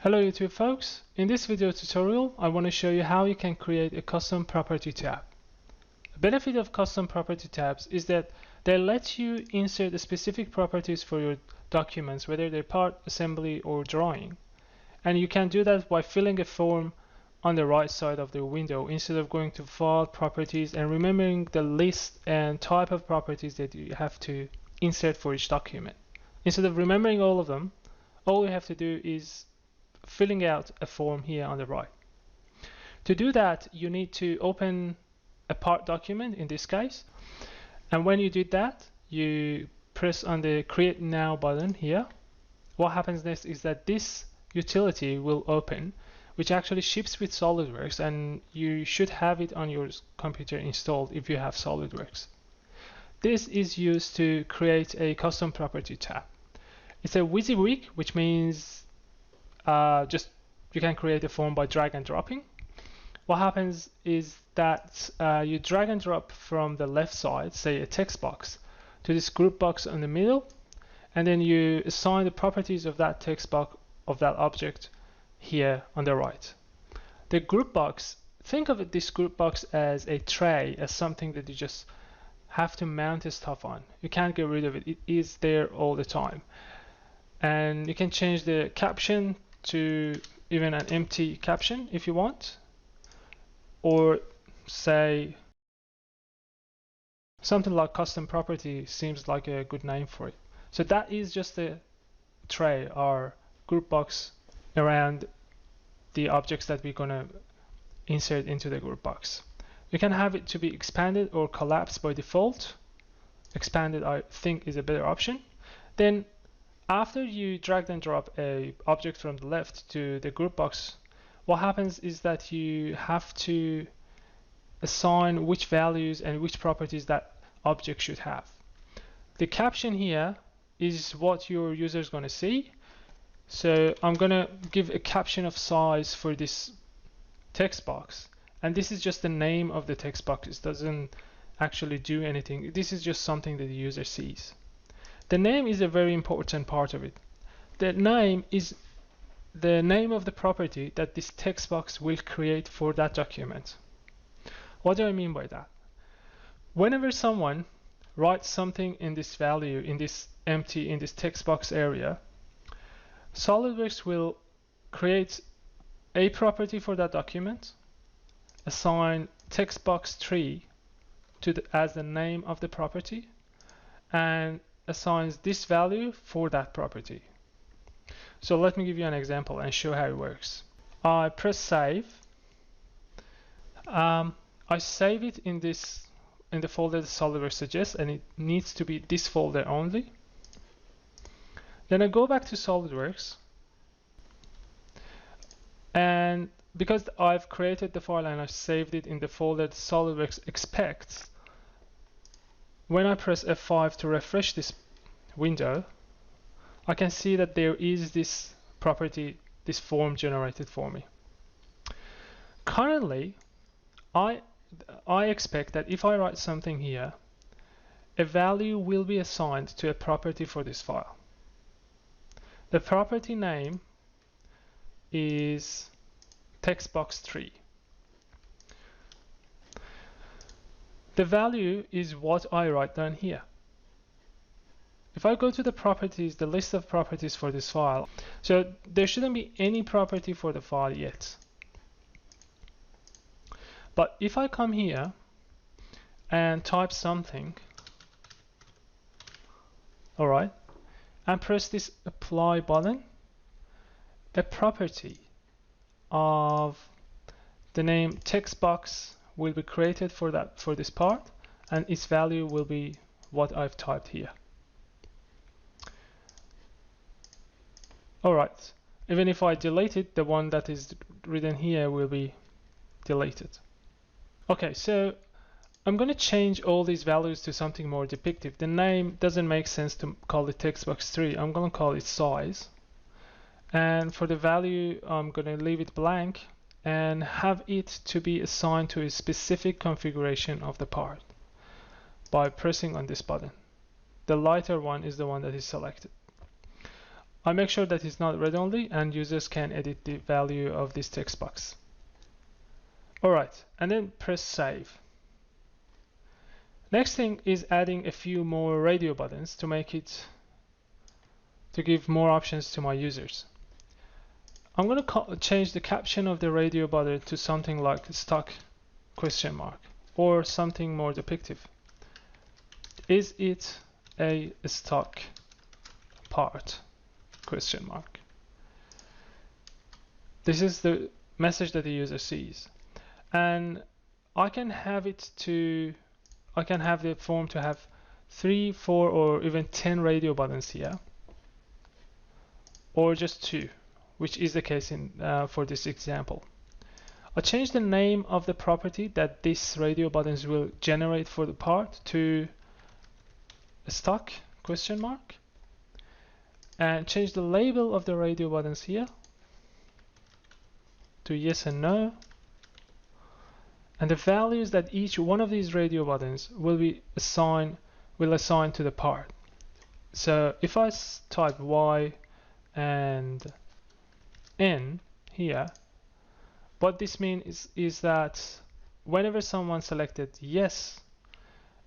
Hello YouTube folks, in this video tutorial I want to show you how you can create a custom property tab. The benefit of custom property tabs is that they let you insert specific properties for your documents, whether they're part, assembly or drawing. And you can do that by filling a form on the right side of the window instead of going to File, Properties and remembering the list and type of properties that you have to insert for each document. Instead of remembering all of them, all you have to do is filling out a form here on the right. To do that, you need to open a part document in this case, and when you did that, you press on the Create Now button here. What happens next is that this utility will open, which actually ships with Solidworks, and you should have it on your computer installed if you have Solidworks. This is used to create a custom property tab. It's a WYSIWYG, which means just you can create a form by drag and dropping. What happens is that you drag and drop from the left side, say a text box, to this group box in the middle, and then you assign the properties of that text box of that object here on the right. The group box, think of this group box as a tray, as something that you just have to mount stuff on. You can't get rid of it. It is there all the time. And you can change the caption to even an empty caption if you want, or say something like custom property seems like a good name for it. So that is just a tray or group box around the objects that we're going to insert into the group box. You can have it to be expanded or collapsed by default. Expanded, I think, is a better option. Then after you drag and drop a object from the left to the group box, what happens is that you have to assign which values and which properties that object should have. The caption here is what your user is going to see. So I'm going to give a caption of size for this text box, and this is just the name of the text box. It doesn't actually do anything. This is just something that the user sees. The name is a very important part of it. The name is the name of the property that this text box will create for that document. What do I mean by that? Whenever someone writes something in this value, in this text box area, Solidworks will create a property for that document, assign text box tree as the name of the property, and assigns this value for that property. So let me give you an example and show how it works. I press save. I save it in the folder that Solidworks suggests, and it needs to be this folder only. Then I go back to Solidworks, and because I've created the file and I've saved it in the folder that Solidworks expects, when I press F5 to refresh this window, I can see that there is this property, this form generated for me. Currently, I expect that if I write something here, a value will be assigned to a property for this file. The property name is textbox3. The value is what I write down here. If I go to the properties, the list of properties for this file, so there shouldn't be any property for the file yet. But if I come here and type something, all right, and press this apply button, a property of the name text box will be created for this part, and its value will be what I've typed here. Alright, even if I delete it, the one that is written here will be deleted. Okay, so I'm going to change all these values to something more depictive. The name doesn't make sense to call it textbox3. I'm going to call it size. And for the value, I'm going to leave it blank and have it to be assigned to a specific configuration of the part by pressing on this button. The lighter one is the one that is selected. I make sure that it's not read only and users can edit the value of this text box. Alright, and then press save. Next thing is adding a few more radio buttons to give more options to my users. I'm going to change the caption of the radio button to something like stock ? Or something more depictive. Is it a stock part ? This is the message that the user sees, and I can have the form to have 3, 4, or even 10 radio buttons here, or just 2, which is the case for this example. I change the name of the property that these radio buttons will generate for the part to stock ? And change the label of the radio buttons here to yes and no, and the values that each one of these radio buttons will assign to the part. So if I type Y and N here, what this means is that whenever someone selected yes,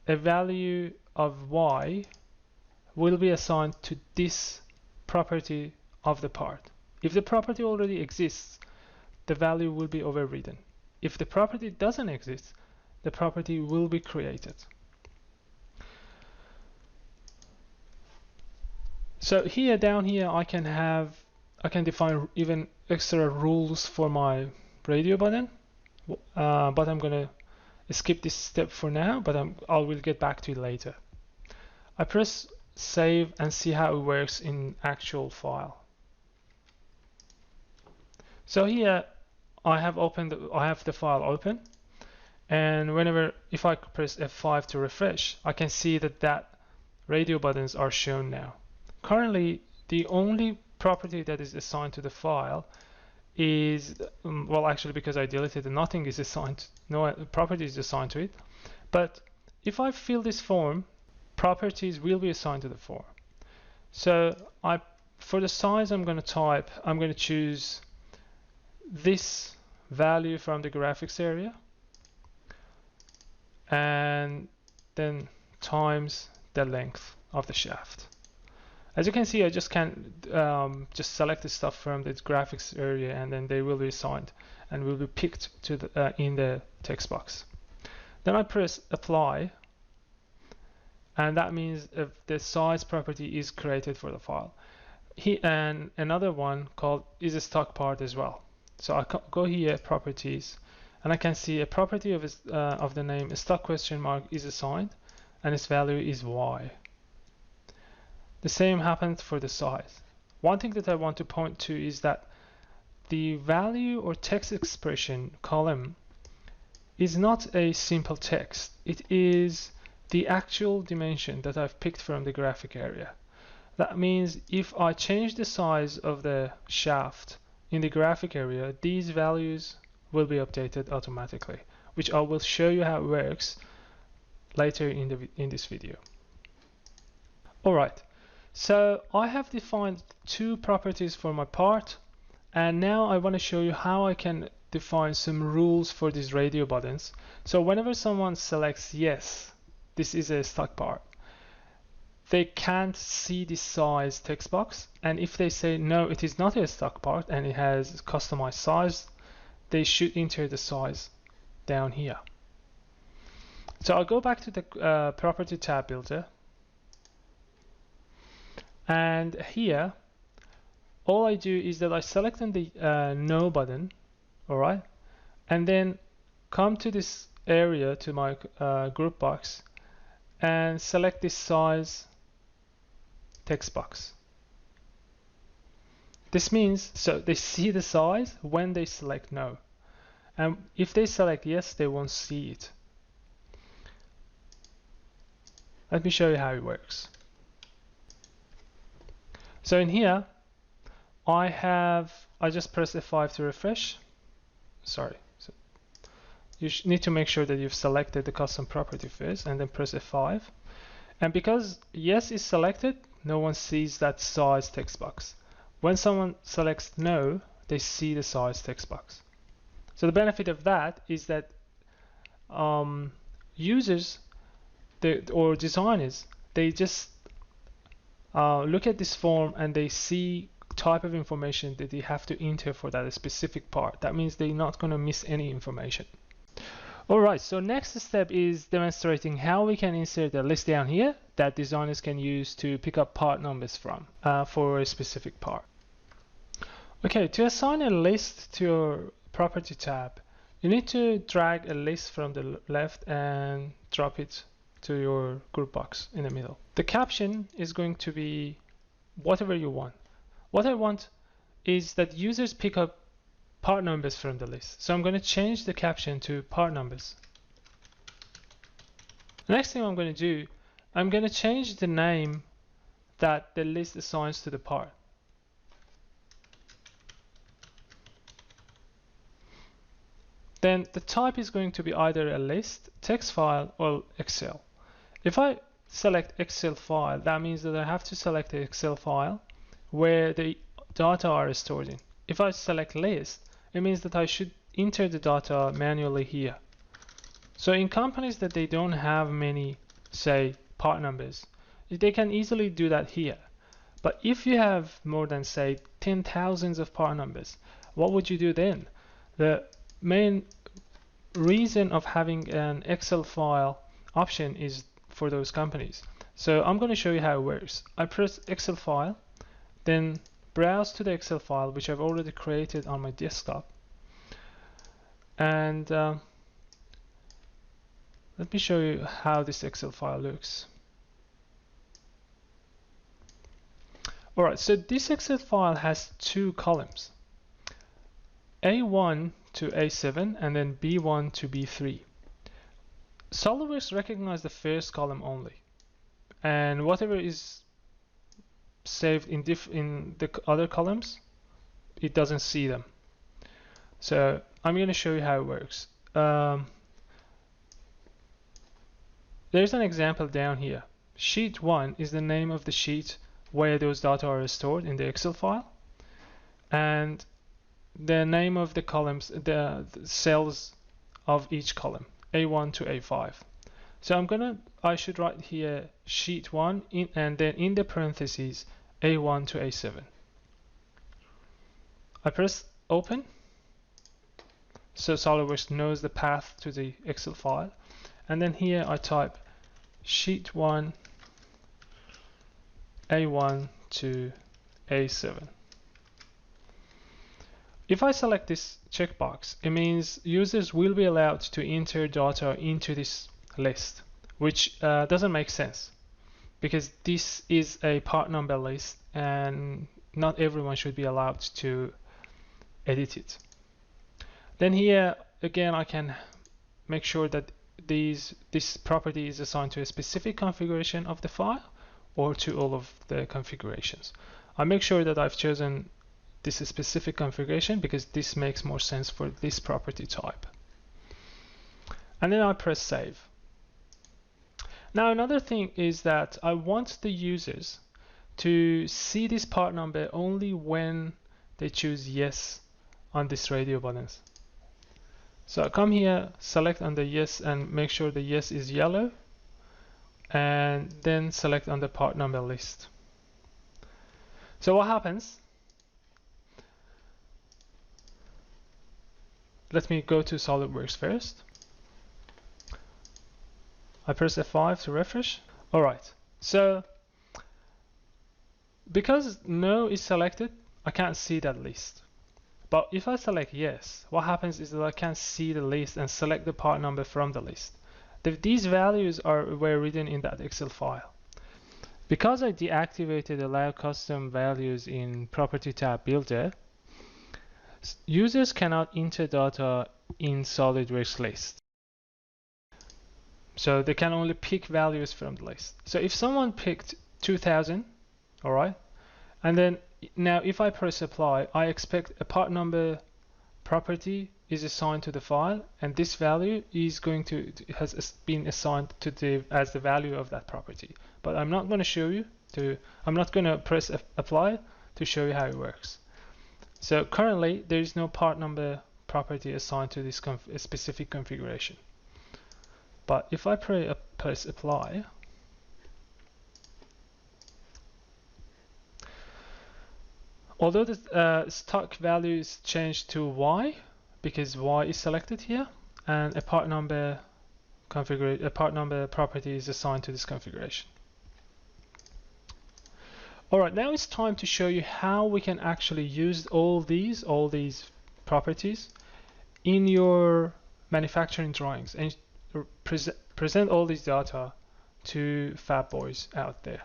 a value of Y will be assigned to this property of the part. If the property already exists, the value will be overridden. If the property doesn't exist, the property will be created. So here, down here, I can define even extra rules for my radio button, but I'm gonna skip this step for now, but I will get back to it later. I press save and see how it works in actual file. So here I have the file open, and if I press F5 to refresh, I can see that radio buttons are shown now. Currently, the only property that is assigned to the file is, well, actually, because I deleted it, nothing is assigned, no property is assigned to it. But if I fill this form, properties will be assigned to the form. So for the size, I'm going to choose this value from the graphics area, and then times the length of the shaft. As you can see, I just just select the stuff from the graphics area, and then they will be assigned and will be picked to in the text box. Then I press apply, and that means if the size property is created for the file. And another one called is a stock part as well. So I go here, properties, and I can see a property of the name stock ? is assigned, and its value is Y. The same happens for the size. One thing that I want to point to is that the value or text expression column is not a simple text. It is the actual dimension that I've picked from the graphic area. That means if I change the size of the shaft in the graphic area, these values will be updated automatically, which I will show you how it works later in this video. Alright, so I have defined 2 properties for my part, and now I want to show you how I can define some rules for these radio buttons. So whenever someone selects yes, this is a stock part, they can't see the size text box, and if they say no, it is not a stock part and it has customized size, they should enter the size down here. So I'll go back to the property tab builder, and here all I do is that I select on the no button, alright, and then come to this area to my group box and select this size text box. This means, so they see the size when they select no, and if they select yes, they won't see it. Let me show you how it works. So in here, I just press F5 to refresh. Sorry. So you need to make sure that you've selected the custom property first, and then press F5. And because yes is selected, no one sees that size text box. when someone selects no, they see the size text box. So the benefit of that is that users or designers, they just look at this form and they see type of information that they have to enter for that specific part. That means they're not going to miss any information. Alright, so next step is demonstrating how we can insert a list down here that designers can use to pick up part numbers from for a specific part. Okay, to assign a list to your property tab, you need to drag a list from the left and drop it to your group box in the middle. The caption is going to be whatever you want. What I want is that users pick up part numbers from the list. So I'm going to change the caption to part numbers. The next thing I'm going to do, I'm going to change the name that the list assigns to the part. Then the type is going to be either a list, text file, or Excel. If I select Excel file, that means that I have to select the Excel file where the data are stored in. If I select list, it means that I should enter the data manually here. So in companies that they don't have many, say, part numbers, they can easily do that here. But if you have more than, say, 10,000 of part numbers, what would you do then? The main reason of having an Excel file option is for those companies. So I'm going to show you how it works. I press Excel file, then browse to the Excel file, which I've already created on my desktop. And let me show you how this Excel file looks. Alright, so this Excel file has two columns, A1 to A7 and then B1 to B3. Solidworks recognize the first column only, and whatever is saved in the other columns, it doesn't see them. So I'm going to show you how it works. There's an example down here. Sheet 1 is the name of the sheet where those data are stored in the Excel file, and the name of the columns, the cells of each column, A1 to A5. So I should write here sheet 1 and then in the parentheses A1 to A7. I press open, so SolidWorks knows the path to the Excel file, and then here I type sheet 1 A1 to A7. If I select this checkbox, it means users will be allowed to enter data into this list, which doesn't make sense because this is a part number list and not everyone should be allowed to edit it. Then here again I can make sure that this property is assigned to a specific configuration of the file or to all of the configurations. I make sure that I've chosen this specific configuration because this makes more sense for this property type. And then I press save. Now another thing is that I want the users to see this part number only when they choose yes on this radio buttons. So I come here, select on the yes and make sure the yes is yellow, and then select on the part number list. So what happens? Let me go to SolidWorks first. I press F5 to refresh. Alright, so because no is selected, I can't see that list. But if I select yes, what happens is that I can see the list and select the part number from the list. These values were written in that Excel file. Because I deactivated allow custom values in property tab builder, users cannot enter data in SolidWorks list. So they can only pick values from the list. So if someone picked 2000, all right, and then now if I press apply, I expect a part number property is assigned to the file, and this value is has been assigned to as the value of that property. But I'm not going to show you I'm not going to press apply to show you how it works. So currently there is no part number property assigned to this specific configuration. But if I press apply, although the stock value is changed to Y because Y is selected here, and a part number property is assigned to this configuration. Alright, now it's time to show you how we can actually use all these properties in your manufacturing drawings and present all these data to fab boys out there.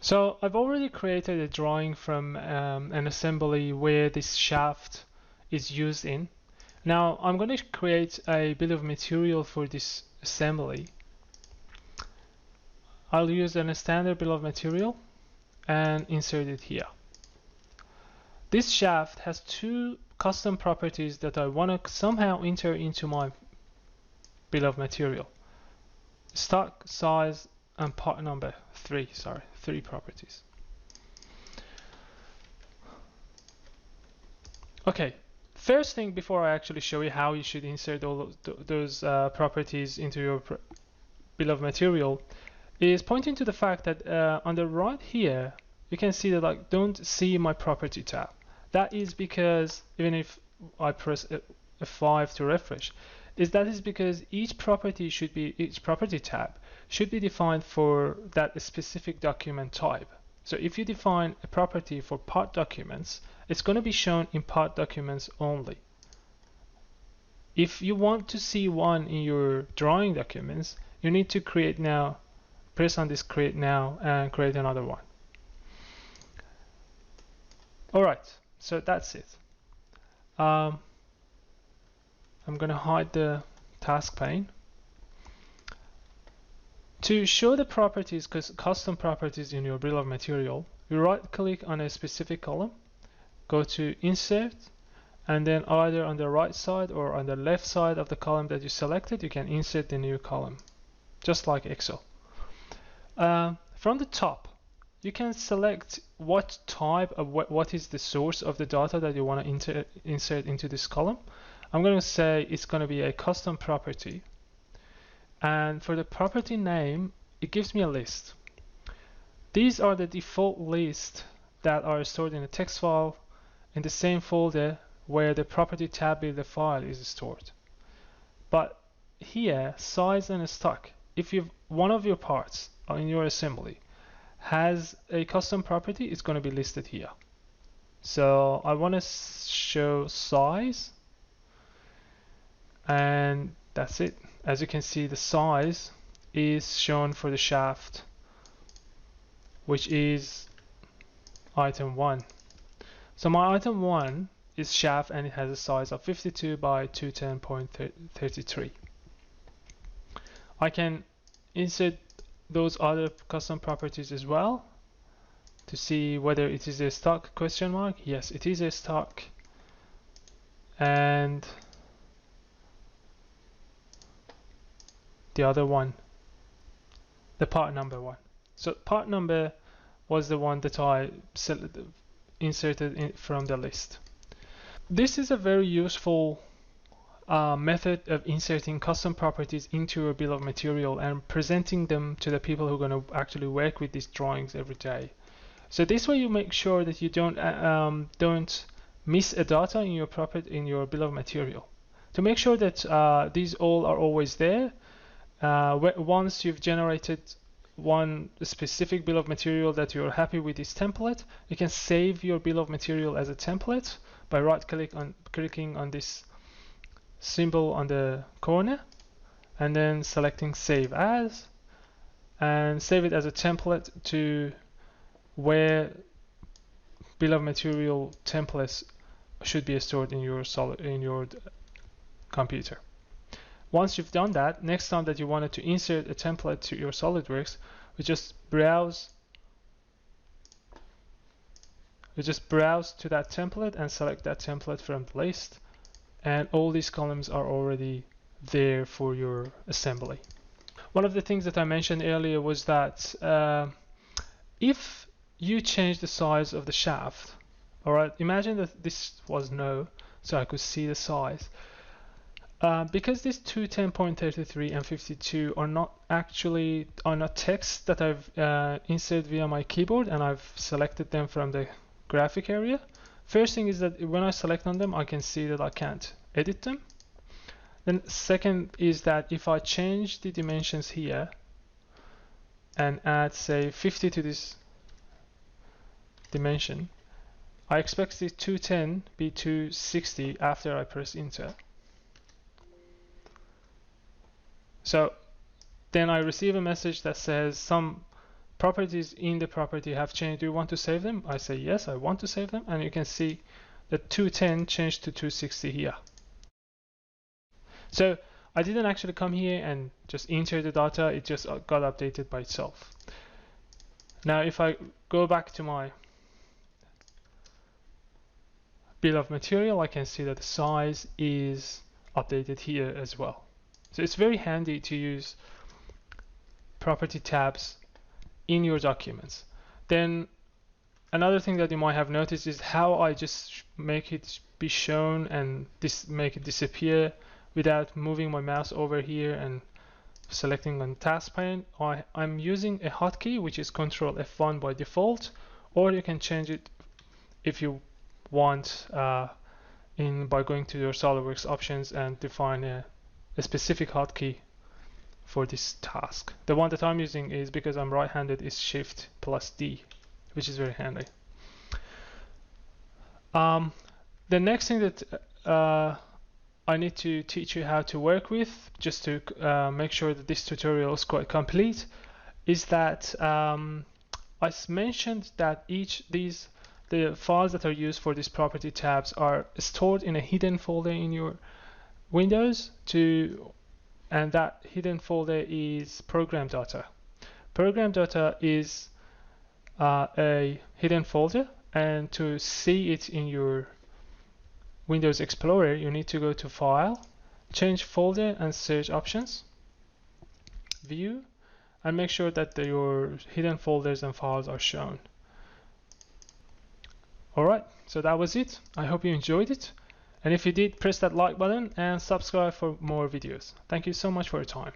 So I've already created a drawing from an assembly where this shaft is used in. Now I'm going to create a bill of material for this assembly. I'll use a standard bill of material and insert it here. This shaft has two custom properties that I want to somehow enter into my bill of material: stock, size, and part number. Three properties. Okay, first thing before I actually show you how you should insert all of those properties into your bill of material is pointing to the fact that on the right here you can see that I don't see my property tab. That is because even if I press F5 to refresh, that is because each property tab should be defined for that specific document type. So if you define a property for part documents, it's going to be shown in part documents only. If you want to see one in your drawing documents, you need to create now, press on this create now, and create another one. Alright, so that's it. I'm going to hide the task pane. To show the properties, custom properties in your bill of material, you right click on a specific column, go to insert, and then either on the right side or on the left side of the column that you selected, you can insert the new column, just like Excel. From the top, you can select what type of what is the source of the data that you want to insert into this column. I'm going to say it's going to be a custom property. And for the property name, it gives me a list. These are the default lists that are stored in a text file in the same folder where the property tab in the file is stored. But here, size and stock, if one of your parts in your assembly has a custom property, it's going to be listed here. So I want to show size, and that's it. As you can see, the size is shown for the shaft, which is item 1. So my item 1 is shaft, and it has a size of 52 by 210.33. I can insert those other custom properties as well to see whether it is a stock question mark. Yes, it is a stock. And the other one, the part number one. So part number was the one that I inserted from the list. This is a very useful method of inserting custom properties into your bill of material and presenting them to the people who are going to actually work with these drawings every day. So this way you make sure that you don't miss a data in your bill of material. To make sure that these all are always there, once you've generated one specific bill of material that you're happy with this template, you can save your bill of material as a template by clicking on this symbol on the corner and then selecting save as, and save it as a template to where bill of material templates should be stored in your computer. Once you've done that, next time that you wanted to insert a template to your Solidworks, we just browse to that template and select that template from the list, and all these columns are already there for your assembly. One of the things that I mentioned earlier was that if you change the size of the shaft. Alright, imagine that this was no, so I could see the size. Because these 210.33 and 52 are not text that I've inserted via my keyboard, and I've selected them from the graphic area. First thing is that when I select on them, I can see that I can't edit them. Then second is that if I change the dimensions here and add, say, 50 to this dimension, I expect the 210 be 260 after I press enter. So then I receive a message that says some properties in the property have changed. Do you want to save them? I say yes, I want to save them, and you can see that 210 changed to 260 here. So I didn't actually come here and just enter the data, it just got updated by itself. Now if I go back to my bill of material, I can see that the size is updated here as well. So it's very handy to use property tabs in your documents. Then another thing that you might have noticed is how I just make it be shown and make it disappear without moving my mouse over here and selecting on task pane. I'm using a hotkey which is Ctrl F1 by default, or you can change it if you want by going to your Solidworks options and define a specific hotkey for this task. The one that I'm using is, because I'm right-handed, is Shift plus D, which is very handy. The next thing that I need to teach you how to work with, just to make sure that this tutorial is quite complete, is that I mentioned that the files that are used for these property tabs are stored in a hidden folder in your Windows, and that hidden folder is program data. Program data is a hidden folder, and to see it in your Windows Explorer, you need to go to File, change Folder and Search Options, View, and make sure that your hidden folders and files are shown. Alright, so that was it. I hope you enjoyed it. And if you did, press that like button and subscribe for more videos. Thank you so much for your time.